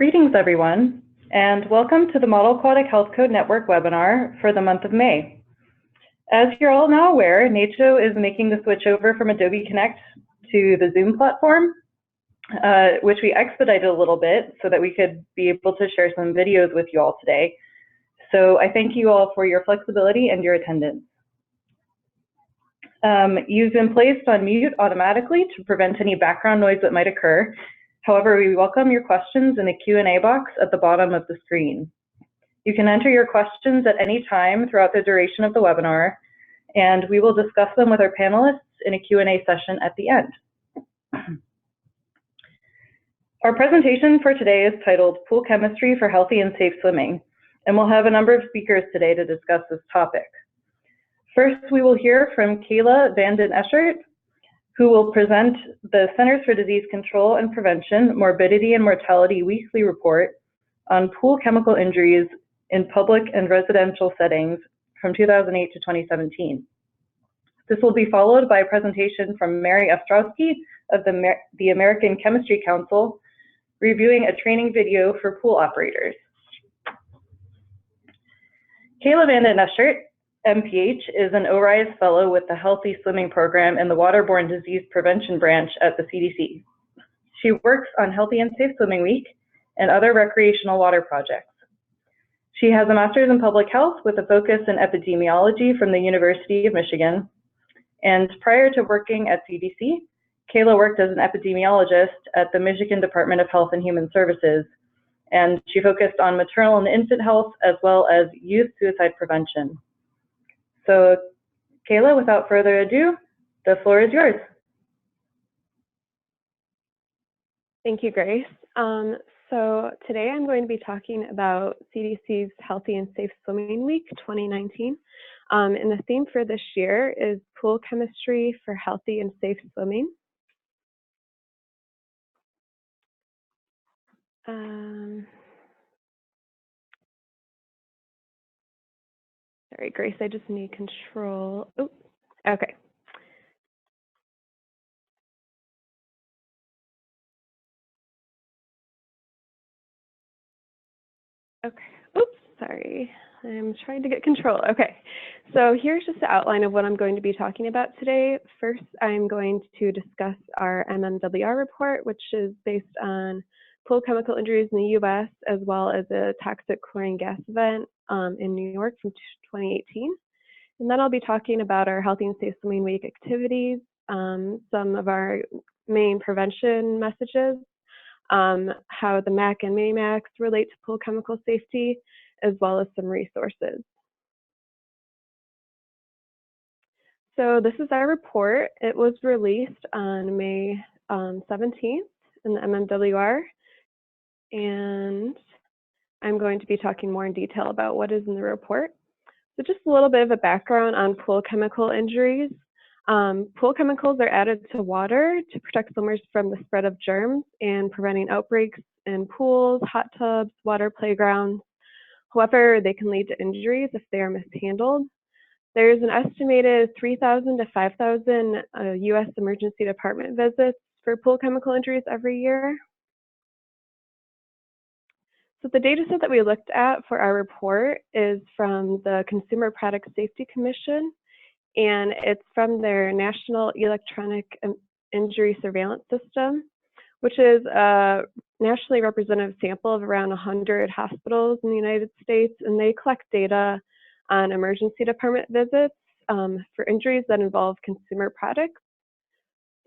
Greetings, everyone, and welcome to the Model Aquatic Health Code Network webinar for the month of May. As you're all now aware, NACCHO is making the switch over from Adobe Connect to the Zoom platform, which we expedited a little bit so that we could be able to share some videos with you all today. So I thank you all for your flexibility and your attendance. You've been placed on mute automatically to prevent any background noise that might occur. However, we welcome your questions in the Q&A box at the bottom of the screen. You can enter your questions at any time throughout the duration of the webinar, and we will discuss them with our panelists in a Q&A session at the end. Our presentation for today is titled Pool Chemistry for Healthy and Safe Swimming, and we'll have a number of speakers today to discuss this topic. First, we will hear from Kayla van den Eschert, who will present the Centers for Disease Control and Prevention Morbidity and Mortality Weekly Report on pool chemical injuries in public and residential settings from 2008 to 2017. This will be followed by a presentation from Mary Ostrowski of the American Chemistry Council, reviewing a training video for pool operators. Kayla van den Eschert, MPH, is an ORISE Fellow with the Healthy Swimming Program in the Waterborne Disease Prevention Branch at the CDC. She works on Healthy and Safe Swimming Week and other recreational water projects. She has a master's in public health with a focus in epidemiology from the University of Michigan. And prior to working at CDC, Kayla worked as an epidemiologist at the Michigan Department of Health and Human Services, and she focused on maternal and infant health as well as youth suicide prevention. So, Kayla, without further ado, the floor is yours. Thank you, Grace. So today I'm going to be talking about CDC's Healthy and Safe Swimming Week 2019. And the theme for this year is Pool Chemistry for Healthy and Safe Swimming. Sorry, Grace, I just need control. Oh, okay. Okay, oops, sorry. I'm trying to get control. Okay, so here's just the outline of what I'm going to be talking about today. First, I'm going to discuss our MMWR report, which is based on pool chemical injuries in the US, as well as a toxic chlorine gas event in New York from 2018. And then I'll be talking about our Healthy and Safe Swimming Week activities, some of our main prevention messages, how the MAC and MAMACs relate to pool chemical safety, as well as some resources. So this is our report. It was released on May 17th in the MMWR, and I'm going to be talking more in detail about what is in the report. So just a little bit of a background on pool chemical injuries. Pool chemicals are added to water to protect swimmers from the spread of germs and preventing outbreaks in pools, hot tubs, water playgrounds. However, they can lead to injuries if they are mishandled. There's an estimated 3,000 to 5,000 US emergency department visits for pool chemical injuries every year. So the data set that we looked at for our report is from the Consumer Product Safety Commission, and it's from their National Electronic Injury Surveillance System, which is a nationally representative sample of around 100 hospitals in the United States, and they collect data on emergency department visits for injuries that involve consumer products.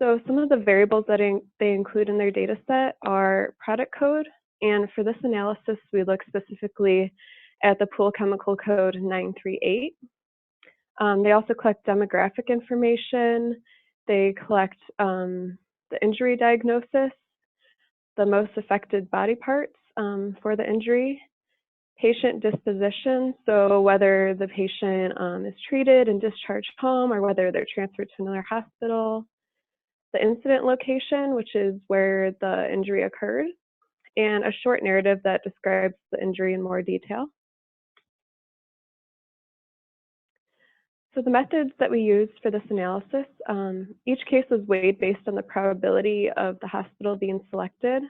So some of the variables that they include in their data set are product code, and for this analysis, we look specifically at the Pool Chemical Code 938. They also collect demographic information. They collect the injury diagnosis, the most affected body parts for the injury, patient disposition, so whether the patient is treated and discharged home or whether they're transferred to another hospital, the incident location, which is where the injury occurred, and a short narrative that describes the injury in more detail. So the methods that we used for this analysis, each case was weighed based on the probability of the hospital being selected.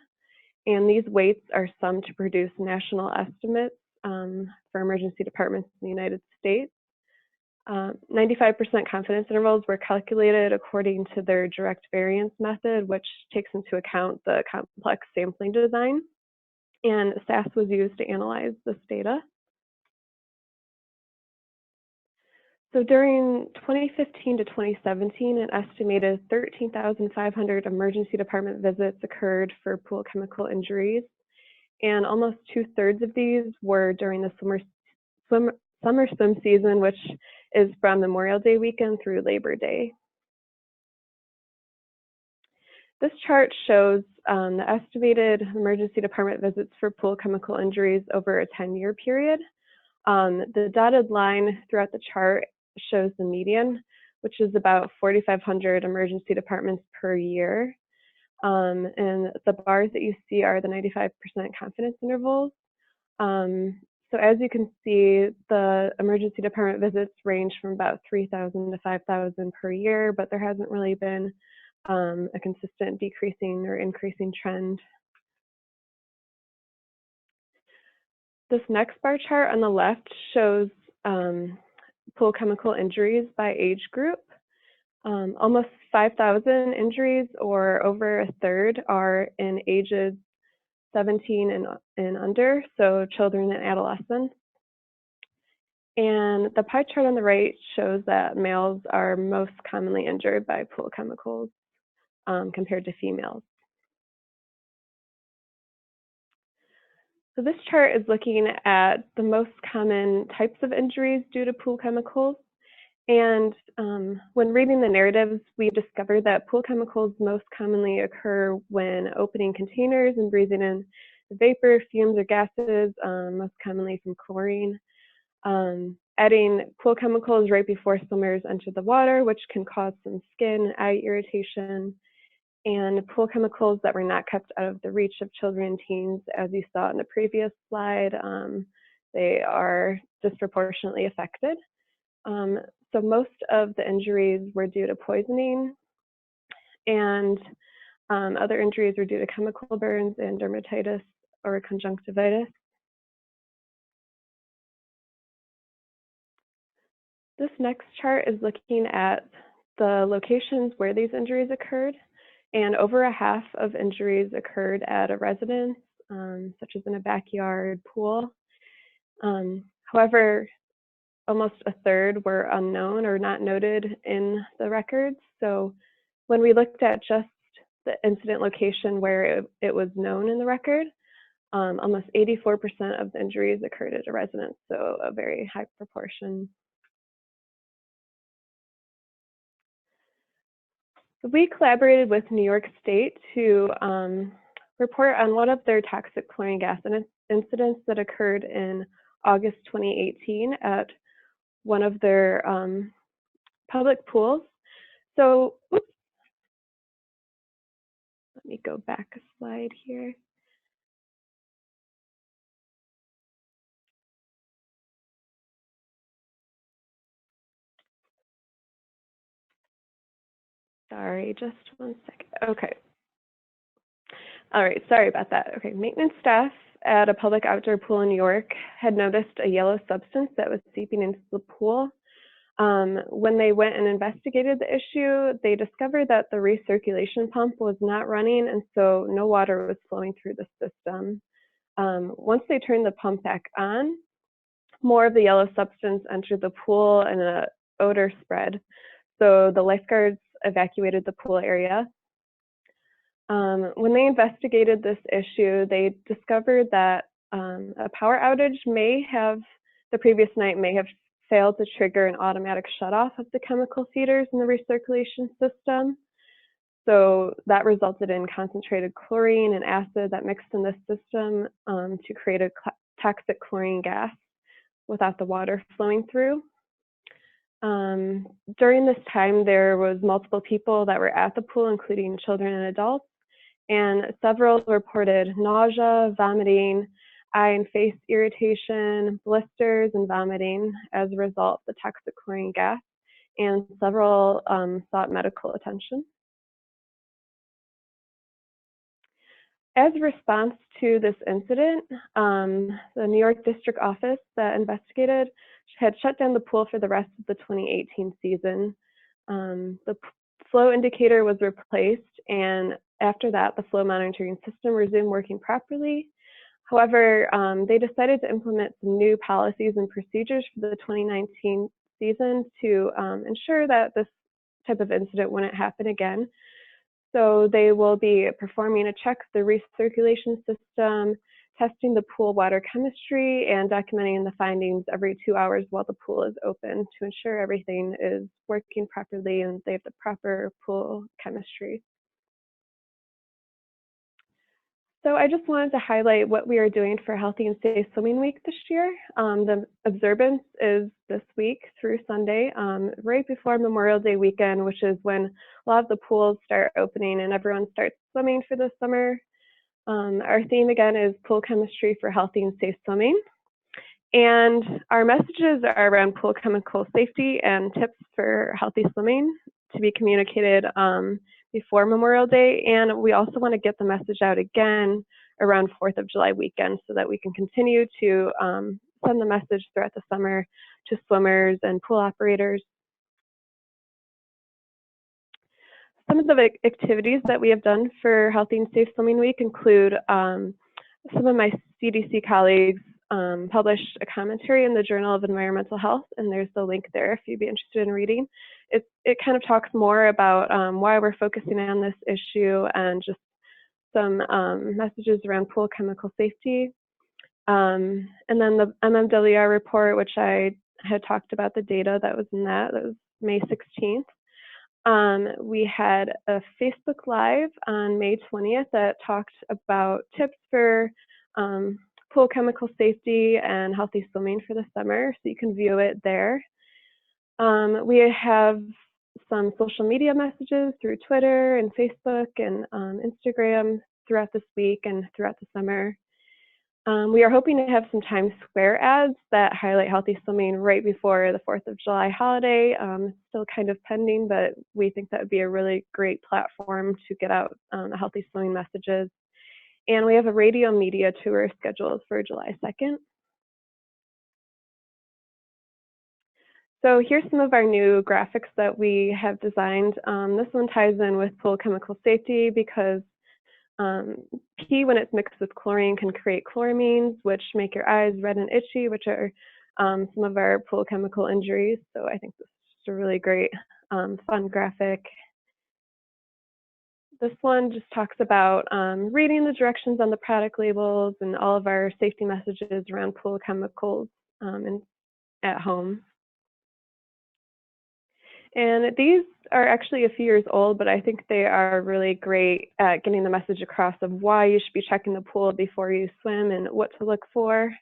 And these weights are summed to produce national estimates for emergency departments in the United States. 95% confidence intervals were calculated according to their direct variance method, which takes into account the complex sampling design. And SAS was used to analyze this data. So during 2015 to 2017, an estimated 13,500 emergency department visits occurred for pool chemical injuries, and almost 2/3 of these were during the summer swim season, which is from Memorial Day weekend through Labor Day. This chart shows the estimated emergency department visits for pool chemical injuries over a 10-year period. The dotted line throughout the chart shows the median, which is about 4,500 emergency departments per year. And the bars that you see are the 95% confidence intervals. So as you can see, the emergency department visits range from about 3,000 to 5,000 per year, but there hasn't really been a consistent decreasing or increasing trend. This next bar chart on the left shows pool chemical injuries by age group. Almost 5,000 injuries, or over a third, are in ages 17 and under, so children and adolescents. And the pie chart on the right shows that males are most commonly injured by pool chemicals compared to females. So this chart is looking at the most common types of injuries due to pool chemicals. And when reading the narratives, we discovered that pool chemicals most commonly occur when opening containers and breathing in the vapor, fumes, or gases, most commonly from chlorine. Adding pool chemicals right before swimmers enter the water, which can cause some skin, eye irritation, and pool chemicals that were not kept out of the reach of children and teens, as you saw in the previous slide, they are disproportionately affected. So most of the injuries were due to poisoning, and other injuries were due to chemical burns and dermatitis or conjunctivitis. This next chart is looking at the locations where these injuries occurred, and over a half of injuries occurred at a residence, such as in a backyard pool. However, almost a third were unknown or not noted in the records. So when we looked at just the incident location where it was known in the record, almost 84% of the injuries occurred at a residence, so a very high proportion. We collaborated with New York State to report on one of their toxic chlorine gas incidents that occurred in August 2018 at one of their public pools. So, oops, let me go back a slide here. Sorry, just one second. Okay. All right, sorry about that. Okay, maintenance staff at a public outdoor pool in New York had noticed a yellow substance that was seeping into the pool. When they went and investigated the issue, they discovered that the recirculation pump was not running, and so no water was flowing through the system. Once they turned the pump back on, more of the yellow substance entered the pool and an odor spread. So the lifeguards evacuated the pool area. When they investigated this issue, they discovered that a power outage the previous night may have failed to trigger an automatic shutoff of the chemical feeders in the recirculation system. So that resulted in concentrated chlorine and acid that mixed in the system to create a toxic chlorine gas without the water flowing through. During this time, there was multiple people that were at the pool, including children and adults, and several reported nausea, vomiting, eye and face irritation, blisters, and vomiting as a result of the toxic chlorine gas, and several sought medical attention. As a response to this incident, the New York District Office that investigated had shut down the pool for the rest of the 2018 season. The flow indicator was replaced, and after that, the flow monitoring system resumed working properly. However, they decided to implement some new policies and procedures for the 2019 season to ensure that this type of incident wouldn't happen again. So they will be performing a check of the recirculation system, testing the pool water chemistry, and documenting the findings every 2 hours while the pool is open to ensure everything is working properly and they have the proper pool chemistry. So I just wanted to highlight what we are doing for Healthy and Safe Swimming Week this year. The observance is this week through Sunday, right before Memorial Day weekend, which is when a lot of the pools start opening and everyone starts swimming for the summer. Our theme again is pool chemistry for healthy and safe swimming. And our messages are around pool chemical safety and tips for healthy swimming to be communicated before Memorial Day, and we also want to get the message out again around 4th of July weekend so that we can continue to send the message throughout the summer to swimmers and pool operators. Some of the activities that we have done for Healthy and Safe Swimming Week include some of my CDC colleagues published a commentary in the Journal of Environmental Health, and there's the link there if you'd be interested in reading. It kind of talks more about why we're focusing on this issue and just some messages around pool chemical safety. And then the MMWR report, which I had talked about the data that was in that was May 16th. We had a Facebook Live on May 20th that talked about tips for pool chemical safety and healthy swimming for the summer, so you can view it there. We have some social media messages through Twitter and Facebook and Instagram throughout this week and throughout the summer. We are hoping to have some Times Square ads that highlight healthy swimming right before the 4th of July holiday. It's still kind of pending, but we think that would be a really great platform to get out the healthy swimming messages. And we have a radio media tour scheduled for July 2nd. So here's some of our new graphics that we have designed. This one ties in with pool chemical safety because P, when it's mixed with chlorine, can create chloramines, which make your eyes red and itchy, which are some of our pool chemical injuries. So I think this is just a really great, fun graphic. This one just talks about reading the directions on the product labels and all of our safety messages around pool chemicals at home. And these are actually a few years old, but I think they are really great at getting the message across of why you should be checking the pool before you swim and what to look for.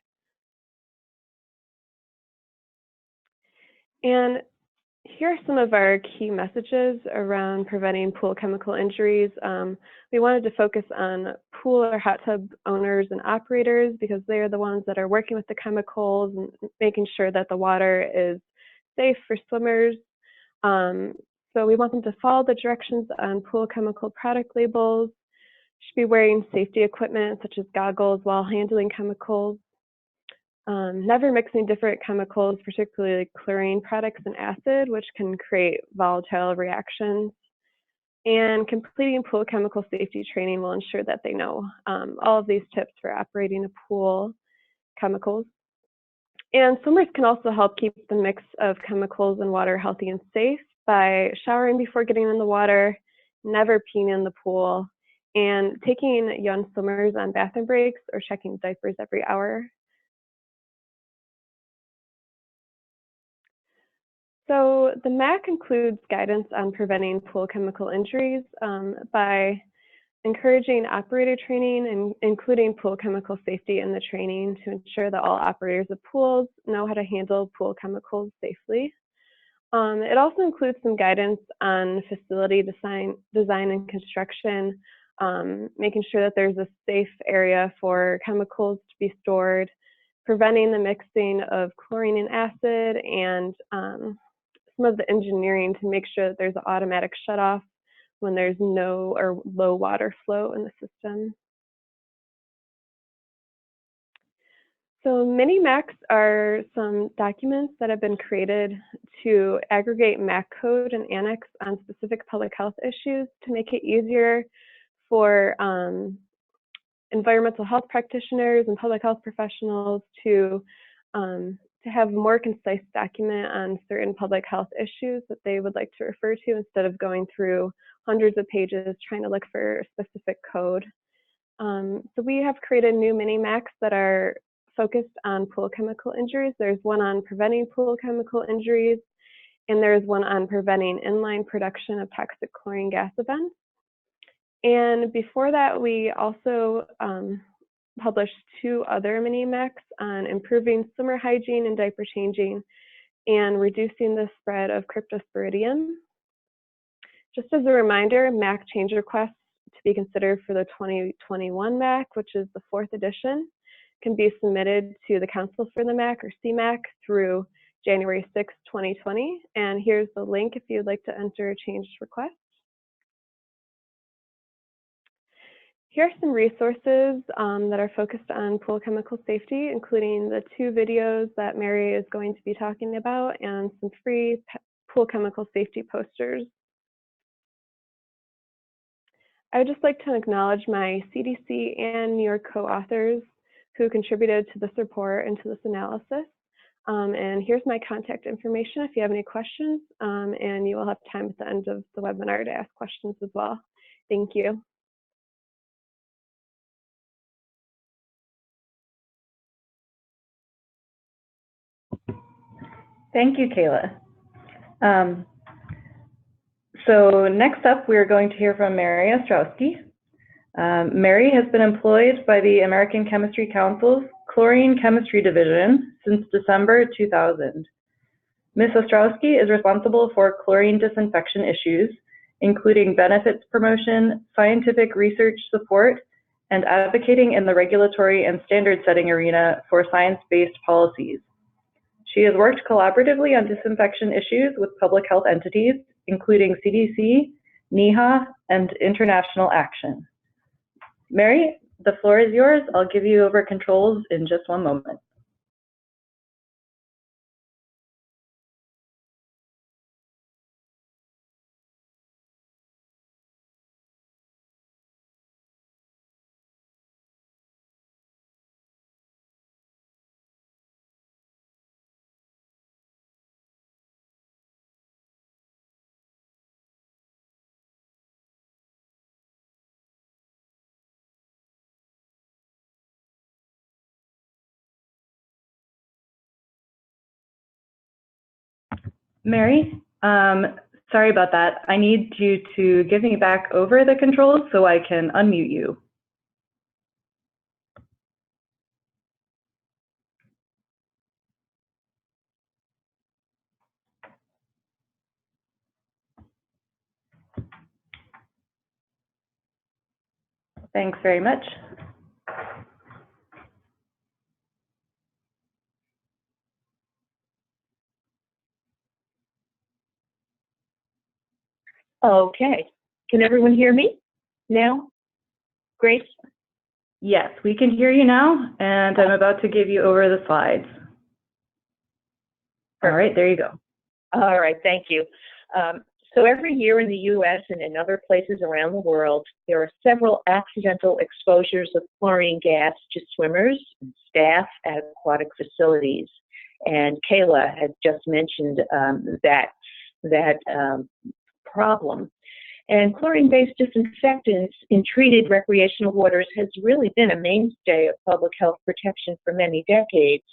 And here are some of our key messages around preventing pool chemical injuries. We wanted to focus on pool or hot tub owners and operators because they are the ones that are working with the chemicals and making sure that the water is safe for swimmers. So we want them to follow the directions on pool chemical product labels, should be wearing safety equipment such as goggles while handling chemicals, never mixing different chemicals, particularly chlorine products and acid, which can create volatile reactions, and completing pool chemical safety training will ensure that they know all of these tips for operating a pool chemicals. And swimmers can also help keep the mix of chemicals and water healthy and safe by showering before getting in the water, never peeing in the pool, and taking young swimmers on bathroom breaks or checking diapers every hour. So the MAC includes guidance on preventing pool chemical injuries by encouraging operator training and including pool chemical safety in the training to ensure that all operators of pools know how to handle pool chemicals safely. It also includes some guidance on facility design and construction, making sure that there's a safe area for chemicals to be stored, preventing the mixing of chlorine and acid, and some of the engineering to make sure that there's an automatic shutoff when there's no or low water flow in the system. So mini MACs are some documents that have been created to aggregate MAC code and annex on specific public health issues to make it easier for environmental health practitioners and public health professionals to have a more concise document on certain public health issues that they would like to refer to instead of going through hundreds of pages trying to look for a specific code. So we have created new mini MACs that are focused on pool chemical injuries. There's one on preventing pool chemical injuries, and there's one on preventing inline production of toxic chlorine gas events. And before that, we also published 2 other mini MACs on improving swimmer hygiene and diaper changing and reducing the spread of cryptosporidium. Just as a reminder, MAC change requests to be considered for the 2021 MAC, which is the 4th edition, can be submitted to the Council for the MAC, or CMAC, through January 6, 2020. And here's the link if you'd like to enter a change request. Here are some resources that are focused on pool chemical safety, including the 2 videos that Mary is going to be talking about and some free pool chemical safety posters. I would just like to acknowledge my CDC and New York co-authors who contributed to this report and to this analysis. And here's my contact information if you have any questions, and you will have time at the end of the webinar to ask questions as well. Thank you. Thank you, Kayla. So next up, we're going to hear from Mary Ostrowski. Mary has been employed by the American Chemistry Council's Chlorine Chemistry Division since December 2000. Ms. Ostrowski is responsible for chlorine disinfection issues, including benefits promotion, scientific research support, and advocating in the regulatory and standard setting arena for science-based policies. She has worked collaboratively on disinfection issues with public health entities, including CDC, NEHA, and International Action. Mary, the floor is yours. I'll give you over controls in just one moment. Mary, sorry about that. I need you to give me back over the controls so I can unmute you. Thanks very much. Okay. Can everyone hear me now? Grace? Yes, we can hear you now, and I'm about to give you over the slides. All right, there you go. All right, thank you. So every year in the U.S. and in other places around the world, there are several accidental exposures of chlorine gas to swimmers and staff at aquatic facilities. And Kayla had just mentioned that problem. And chlorine-based disinfectants in treated recreational waters has really been a mainstay of public health protection for many decades.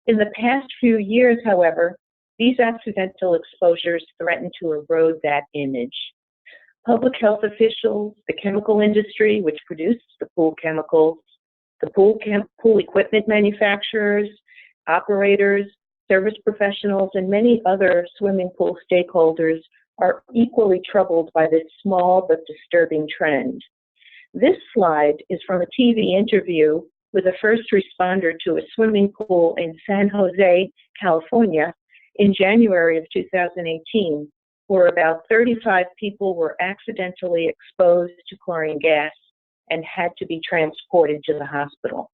In the past few years, however, these accidental exposures threaten to erode that image. Public health officials, the chemical industry, which produces the pool chemicals, the pool equipment manufacturers, operators, service professionals, and many other swimming pool stakeholders are equally troubled by this small but disturbing trend. This slide is from a TV interview with a first responder to a swimming pool in San Jose, California, in January of 2018, where about 35 people were accidentally exposed to chlorine gas and had to be transported to the hospital.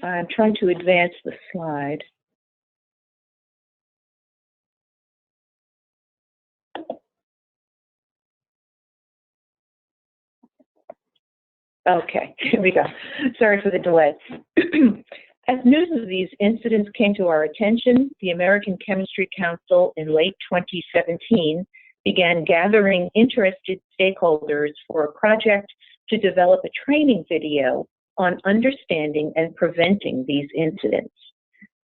I'm trying to advance the slide. Okay, here we go. Sorry for the delay. As news of these incidents came to our attention, the American Chemistry Council in late 2017 began gathering interested stakeholders for a project to develop a training video on understanding and preventing these incidents.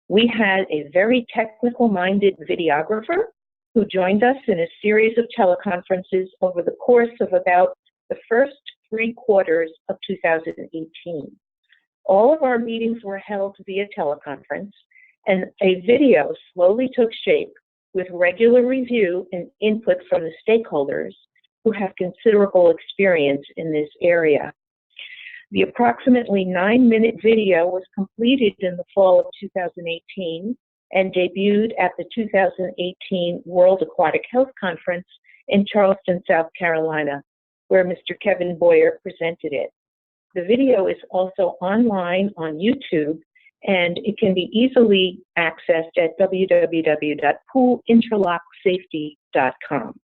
We had a very technical-minded videographer who joined us in a series of teleconferences over the course of about the first 3 quarters of 2018. All of our meetings were held via teleconference, and a video slowly took shape with regular review and input from the stakeholders who have considerable experience in this area. The approximately 9-minute video was completed in the fall of 2018 and debuted at the 2018 World Aquatic Health Conference in Charleston, South Carolina, where Mr. Kevin Boyer presented it. The video is also online on YouTube, and it can be easily accessed at www.poolinterlocksafety.com.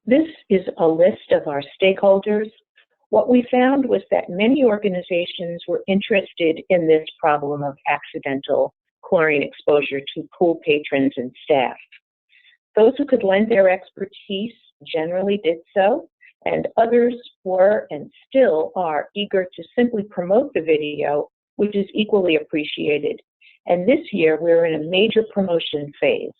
This is a list of our stakeholders. What we found was that many organizations were interested in this problem of accidental chlorine exposure to pool patrons and staff. Those who could lend their expertise generally did so, and others were and still are eager to simply promote the video, which is equally appreciated. And this year, we're in a major promotion phase.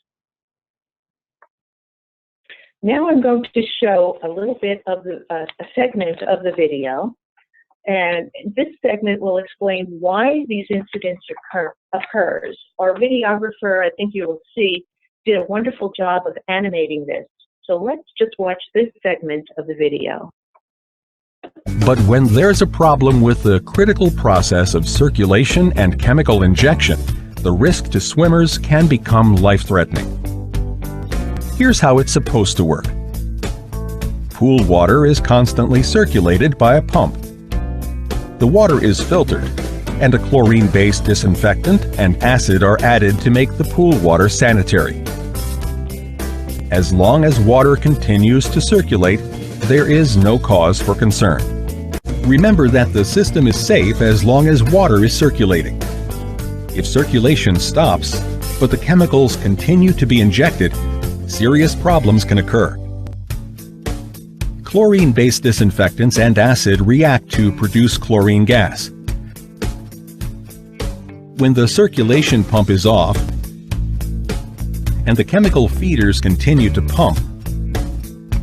Now I'm going to show a little bit of a segment of the video, and this segment will explain why these incidents occurs. Our videographer, I think you will see, did a wonderful job of animating this. So let's just watch this segment of the video. But when there's a problem with the critical process of circulation and chemical injection, the risk to swimmers can become life-threatening. Here's how it's supposed to work. Pool water is constantly circulated by a pump. The water is filtered, and a chlorine-based disinfectant and acid are added to make the pool water sanitary. As long as water continues to circulate, there is no cause for concern. Remember that the system is safe as long as water is circulating. If circulation stops, but the chemicals continue to be injected, serious problems can occur. Chlorine-based disinfectants and acid react to produce chlorine gas. When the circulation pump is off, and the chemical feeders continue to pump,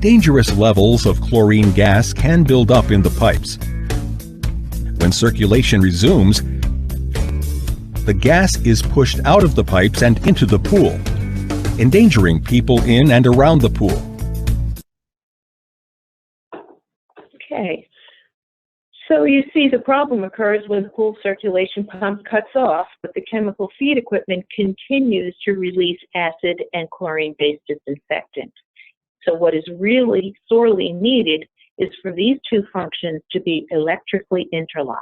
dangerous levels of chlorine gas can build up in the pipes. When circulation resumes, the gas is pushed out of the pipes and into the pool, endangering people in and around the pool. Okay. So you see the problem occurs when the pool circulation pump cuts off, but the chemical feed equipment continues to release acid and chlorine-based disinfectant. So what is really sorely needed is for these two functions to be electrically interlocked.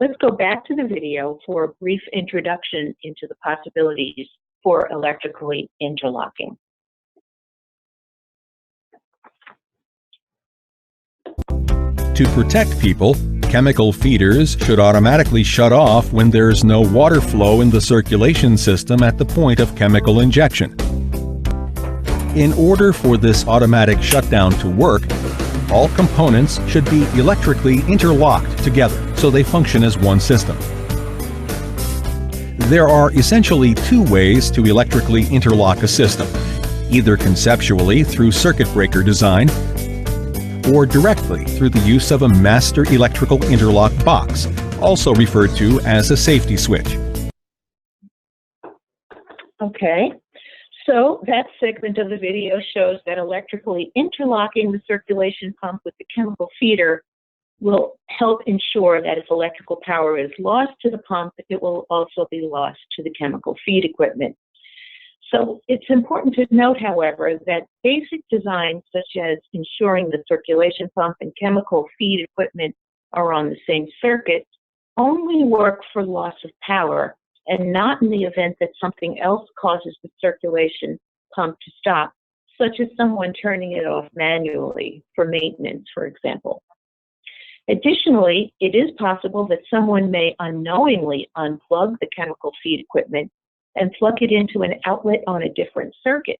Let's go back to the video for a brief introduction into the possibilities for electrically interlocking. To protect people, chemical feeders should automatically shut off when there's no water flow in the circulation system at the point of chemical injection. In order for this automatic shutdown to work, all components should be electrically interlocked together so they function as one system. There are essentially two ways to electrically interlock a system, either conceptually through circuit breaker design or directly through the use of a master electrical interlock box, also referred to as a safety switch. Okay, so that segment of the video shows that electrically interlocking the circulation pump with the chemical feeder will help ensure that if electrical power is lost to the pump, it will also be lost to the chemical feed equipment. So it's important to note, however, that basic designs such as ensuring the circulation pump and chemical feed equipment are on the same circuit only work for loss of power and not in the event that something else causes the circulation pump to stop, such as someone turning it off manually for maintenance, for example. Additionally, it is possible that someone may unknowingly unplug the chemical feed equipment and plug it into an outlet on a different circuit.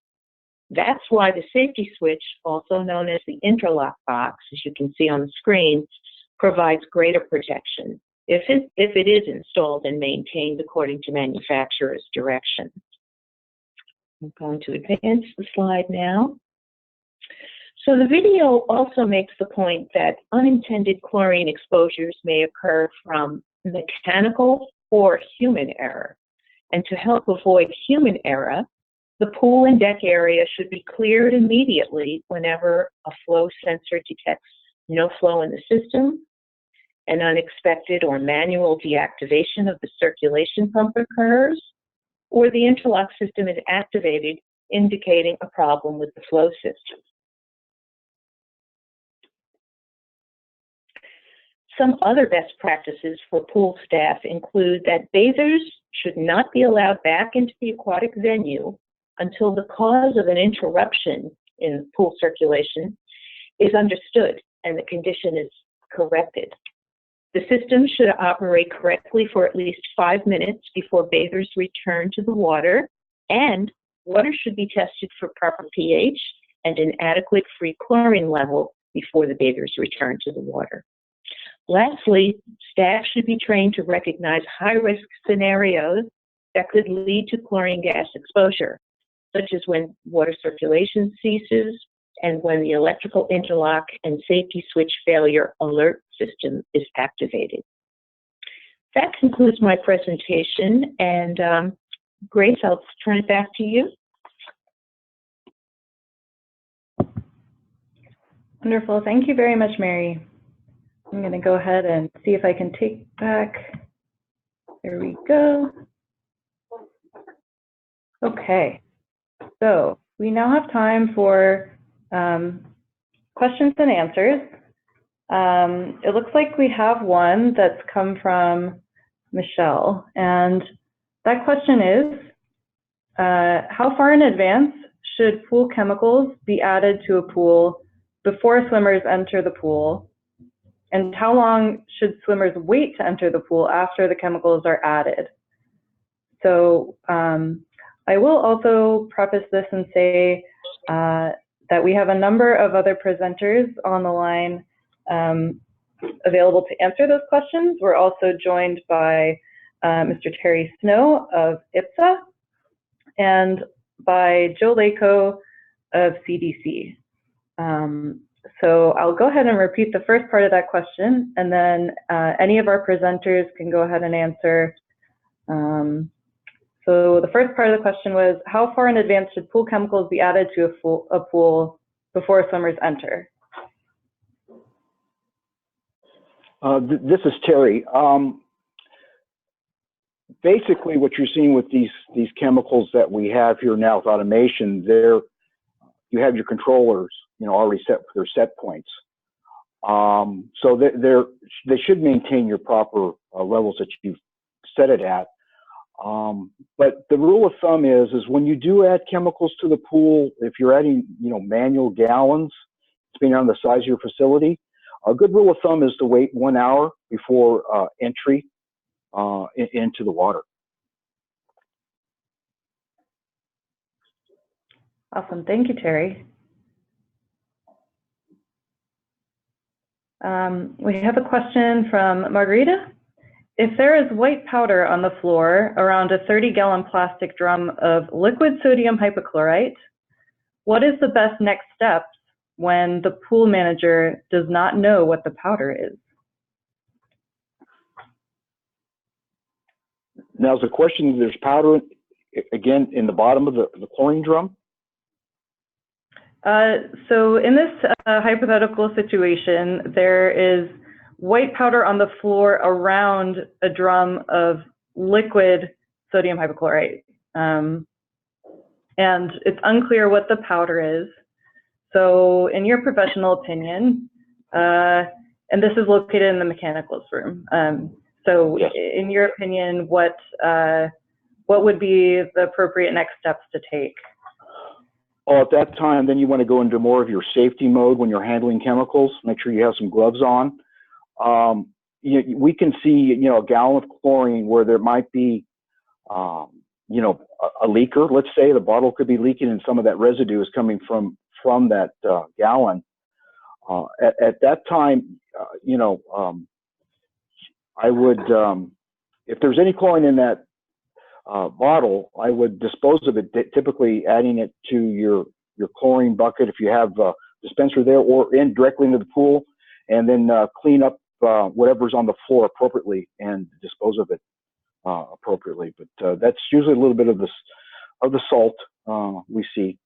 That's why the safety switch, also known as the interlock box, as you can see on the screen, provides greater protection if it is installed and maintained according to manufacturer's directions. I'm going to advance the slide now. So the video also makes the point that unintended chlorine exposures may occur from mechanical or human error. And to help avoid human error, the pool and deck area should be cleared immediately whenever a flow sensor detects no flow in the system, an unexpected or manual deactivation of the circulation pump occurs, or the interlock system is activated, indicating a problem with the flow system. Some other best practices for pool staff include that bathers should not be allowed back into the aquatic venue until the cause of an interruption in pool circulation is understood and the condition is corrected. The system should operate correctly for at least 5 minutes before bathers return to the water, and water should be tested for proper pH and an adequate free chlorine level before the bathers return to the water. Lastly, staff should be trained to recognize high-risk scenarios that could lead to chlorine gas exposure, such as when water circulation ceases and when the electrical interlock and safety switch failure alert system is activated. That concludes my presentation, and Grace, I'll turn it back to you. Wonderful. Thank you very much, Mary. I'm going to go ahead and see if I can take back. There we go. Okay, so we now have time for questions and answers. It looks like we have one that's come from Michelle, and that question is, how far in advance should pool chemicals be added to a pool before swimmers enter the pool? And how long should swimmers wait to enter the pool after the chemicals are added? So I will also preface this and say that we have a number of other presenters on the line available to answer those questions. We're also joined by Mr. Terry Snow of IPSA and by Joe Lako of CDC. So I'll go ahead and repeat the first part of that question, and then any of our presenters can go ahead and answer. So the first part of the question was, how far in advance should pool chemicals be added to a pool before swimmers enter? This is Terry. Basically, what you're seeing with these chemicals that we have here now with automation, you have your controllers, already set for their set points. So they should maintain your proper levels that you've set it at. But the rule of thumb is when you do add chemicals to the pool, if you're adding, manual gallons, depending on the size of your facility, a good rule of thumb is to wait 1 hour before entry into the water. Awesome. Thank you, Terry. We have a question from Margarita. If there is white powder on the floor around a 30-gallon plastic drum of liquid sodium hypochlorite, what is the best next steps when the pool manager does not know what the powder is? Now, is the question, there's powder, again, in the bottom of the chlorine drum? So in this hypothetical situation, there is white powder on the floor around a drum of liquid sodium hypochlorite. And it's unclear what the powder is. So in your professional opinion, and this is located in the mechanicals room, So Yes. in your opinion, what would be the appropriate next steps to take? Well, at that time, then you want to go into more of your safety mode when you're handling chemicals. Make sure you have some gloves on. We can see, a gallon of chlorine where there might be, a leaker. Let's say the bottle could be leaking and some of that residue is coming from that gallon. At that time, I would, if there's any chlorine in that bottle, I would dispose of it, typically adding it to your chlorine bucket if you have a dispenser there, or directly into the pool, and then clean up whatever's on the floor appropriately and dispose of it appropriately. But that's usually a little bit of the salt we see.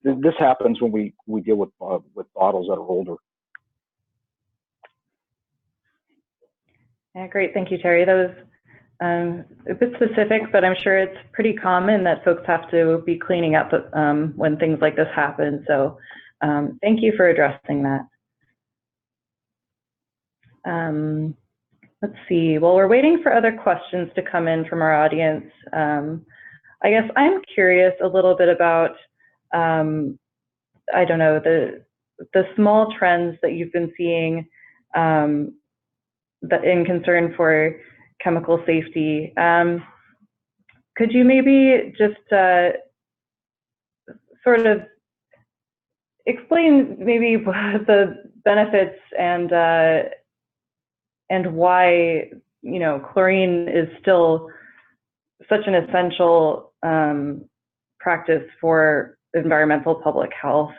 This happens when we deal with bottles that are older. Yeah, great. Thank you, Terry. That was a bit specific, but I'm sure it's pretty common that folks have to be cleaning up when things like this happen. So thank you for addressing that. Let's see. While we're waiting for other questions to come in from our audience, I guess I'm curious a little bit about, I don't know, the small trends that you've been seeing that in concern for chemical safety. Could you maybe just sort of explain maybe the benefits and why chlorine is still such an essential practice for environmental public health?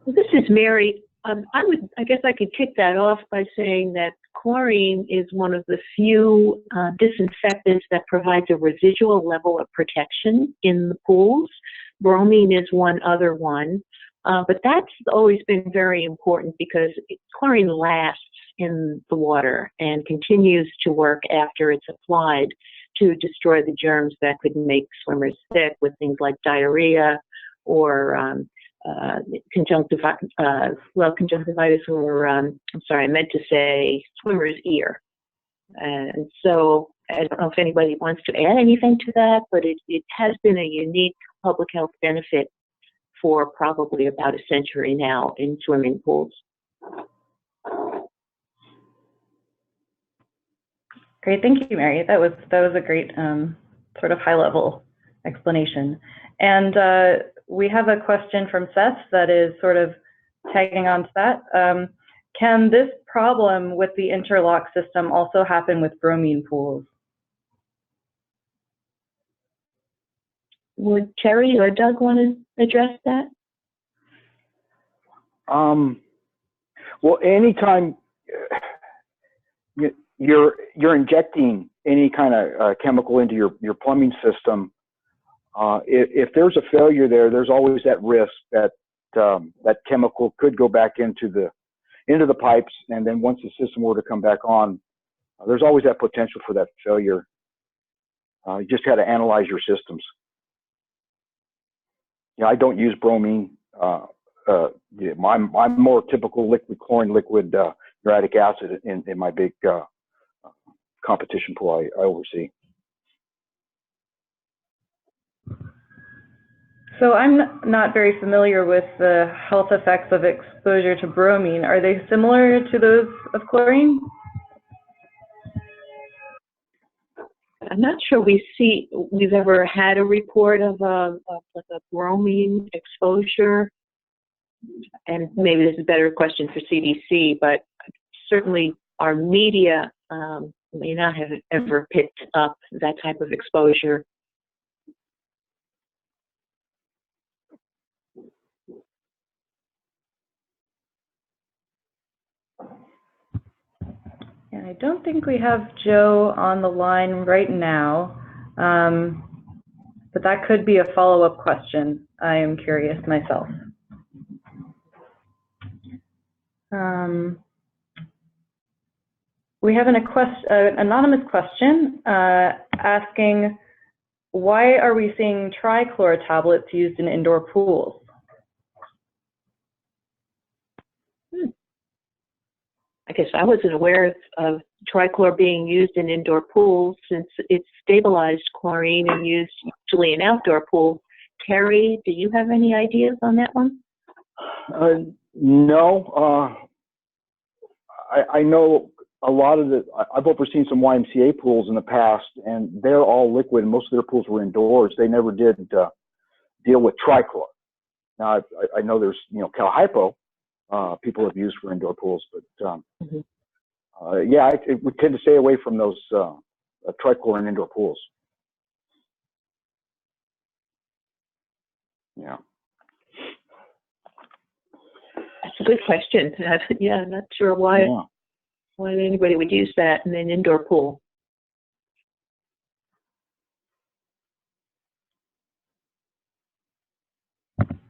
This is Mary. I guess I could kick that off by saying that chlorine is one of the few disinfectants that provides a residual level of protection in the pools. Bromine is one other one, but that's always been very important because chlorine lasts in the water and continues to work after it's applied to destroy the germs that could make swimmers sick with things like diarrhea or conjunctivitis, or I'm sorry, I meant to say swimmer's ear. And so I don't know if anybody wants to add anything to that, but it has been a unique public health benefit for probably about a century now in swimming pools. Great, thank you, Mary. That was a great sort of high-level explanation. And we have a question from Seth that is sort of tagging on to that. Can this problem with the interlock system also happen with bromine pools? Would Terry or Doug want to address that? Well, anytime you're injecting any kind of chemical into your plumbing system, if there's a failure there, there's always that risk that that chemical could go back into the pipes, and then once the system were to come back on, there's always that potential for that failure. You just got to analyze your systems. I don't use bromine. My more typical liquid chlorine, liquid uric acid in my big competition pool I oversee. So I'm not very familiar with the health effects of exposure to bromine. Are they similar to those of chlorine? I'm not sure we've ever had a report of a bromine exposure, and maybe this is a better question for CDC, but certainly our media may not have ever picked up that type of exposure. And I don't think we have Joe on the line right now, but that could be a follow-up question. I am curious myself. We have an anonymous question asking, why are we seeing trichlor tablets used in indoor pools? I guess I wasn't aware of trichlor being used in indoor pools since it's stabilized chlorine and used usually in outdoor pools. Terry, do you have any ideas on that one? No. I know a lot of I've overseen some YMCA pools in the past, and they're all liquid, and most of their pools were indoors. They never did deal with trichlor. Now, I know there's, Cal Hypo people have used for indoor pools, but yeah, we tend to stay away from those trichlor in indoor pools. Yeah. That's a good question. Yeah, I'm not sure why anybody would use that in an indoor pool.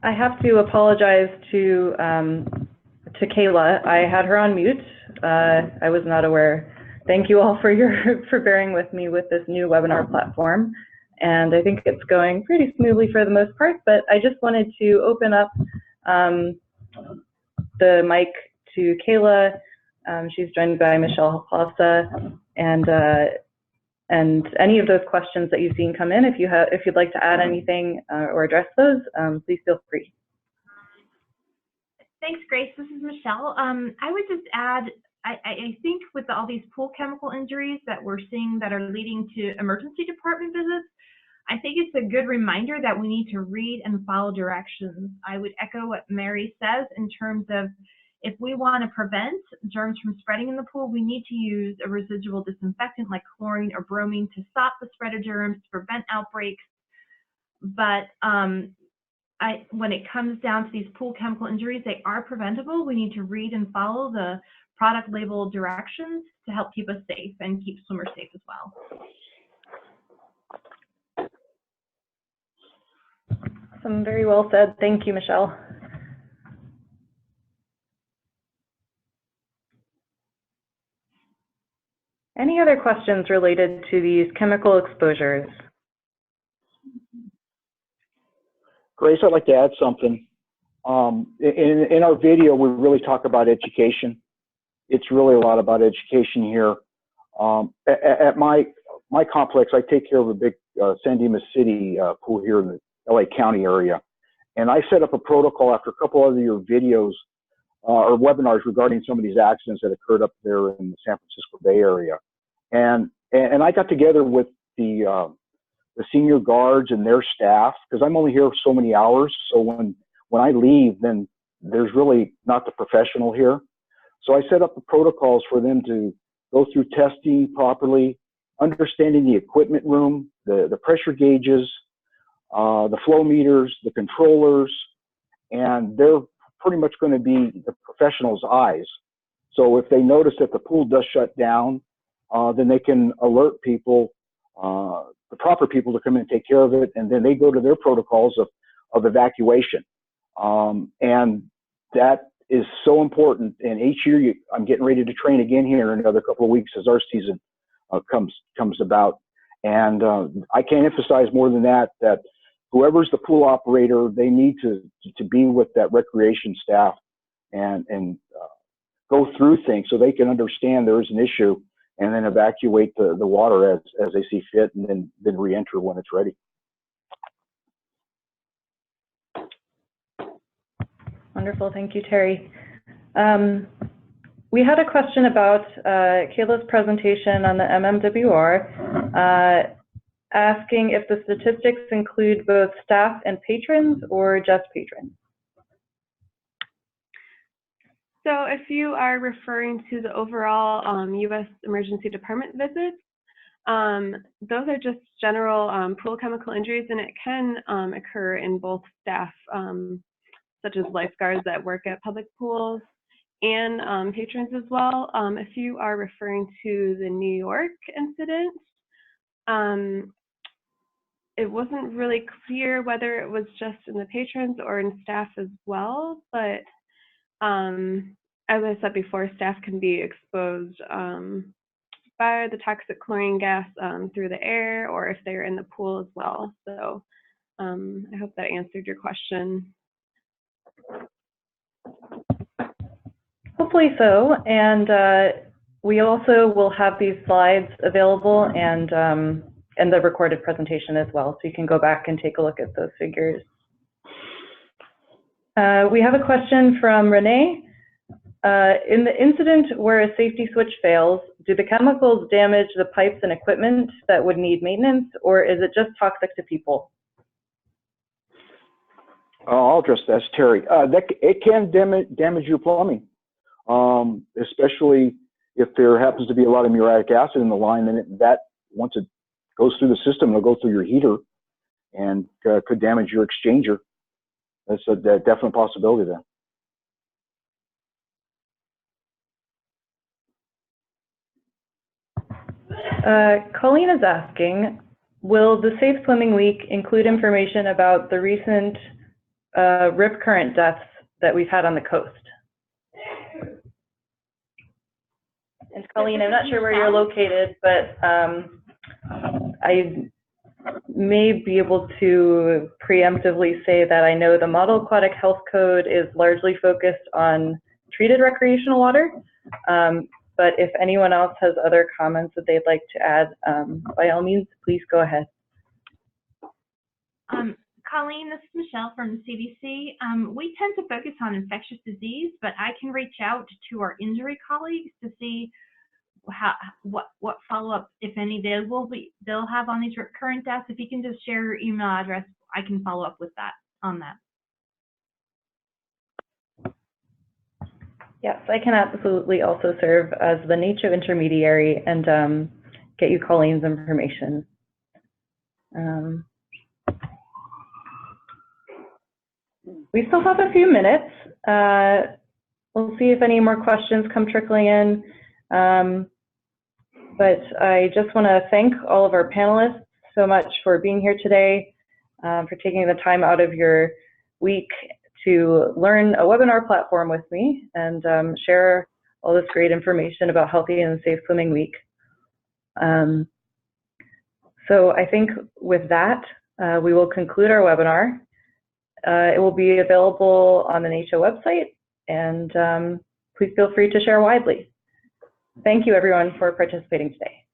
I have to apologize to Kayla. I had her on mute. I was not aware. Thank you all for bearing with me with this new webinar platform. And I think it's going pretty smoothly for the most part, but I just wanted to open up the mic to Kayla. She's joined by Michelle Hossa, and any of those questions that you've seen come in, if you'd like to add anything or address those, please feel free. Thanks, Grace. This is Michelle. I would just add, I think with all these pool chemical injuries that we're seeing that are leading to emergency department visits, I think it's a good reminder that we need to read and follow directions. I would echo what Mary says in terms of if we want to prevent germs from spreading in the pool, we need to use a residual disinfectant like chlorine or bromine to stop the spread of germs, to prevent outbreaks. But when it comes down to these pool chemical injuries, they are preventable. We need to read and follow the product label directions to help keep us safe and keep swimmers safe as well. Awesome, very well said. Thank you, Michelle. Any other questions related to these chemical exposures? Grace, I'd like to add something. In our video, we really talk about education. It's really a lot about education here. At my complex, I take care of a big San Dimas City pool here in the LA County area. And I set up a protocol after a couple of your videos or webinars regarding some of these accidents that occurred up there in the San Francisco Bay Area. And I got together with the senior guards and their staff, because I'm only here so many hours. So when I leave, then there's really not the professional here. So I set up the protocols for them to go through testing properly, understanding the equipment room, the pressure gauges, the flow meters, the controllers, and they're pretty much going to be the professional's eyes. So if they notice that the pool does shut down, then they can alert people, the proper people, to come in and take care of it, and then they go to their protocols of evacuation. And that is so important. And each year, I'm getting ready to train again here in another couple of weeks as our season comes about. And I can't emphasize more than that whoever's the pool operator, they need to be with that recreation staff and go through things so they can understand there is an issue, and then evacuate the water as they see fit, and then re-enter when it's ready. Wonderful, thank you, Terry. We had a question about Kayla's presentation on the MMWR, asking if the statistics include both staff and patrons or just patrons. So if you are referring to the overall U.S. emergency department visits, those are just general pool chemical injuries, and it can occur in both staff, such as lifeguards that work at public pools, and patrons as well. If you are referring to the New York incident, it wasn't really clear whether it was just in the patrons or in staff as well, but as I said before, staff can be exposed by the toxic chlorine gas through the air, or if they're in the pool as well. So I hope that answered your question. Hopefully so, and we also will have these slides available and the recorded presentation as well, so you can go back and take a look at those figures. We have a question from Renee. In the incident where a safety switch fails, do the chemicals damage the pipes and equipment that would need maintenance, or is it just toxic to people? I'll address that, Terry. It can damage your plumbing, especially if there happens to be a lot of muriatic acid in the line. Then that once it goes through the system, it'll go through your heater and could damage your exchanger. That's a definite possibility there. Colleen is asking, will the Safe Swimming Week include information about the recent rip current deaths that we've had on the coast? And Colleen, I'm not sure where you're located, but I may be able to preemptively say that I know the Model Aquatic Health Code is largely focused on treated recreational water. But if anyone else has other comments that they'd like to add, by all means, please go ahead. Colleen, this is Michelle from CDC. We tend to focus on infectious disease, but I can reach out to our injury colleagues to see what follow-up, if any, they'll have on these current deaths. If you can just share your email address, I can follow up with that on that. Yes, I can absolutely also serve as the NACCHO intermediary and get you Colleen's information. We still have a few minutes. We'll see if any more questions come trickling in. But I just want to thank all of our panelists so much for being here today, for taking the time out of your week to learn a webinar platform with me and share all this great information about Healthy and Safe Swimming Week. So I think with that, we will conclude our webinar. It will be available on the NACCHO website, and please feel free to share widely. Thank you, everyone, for participating today.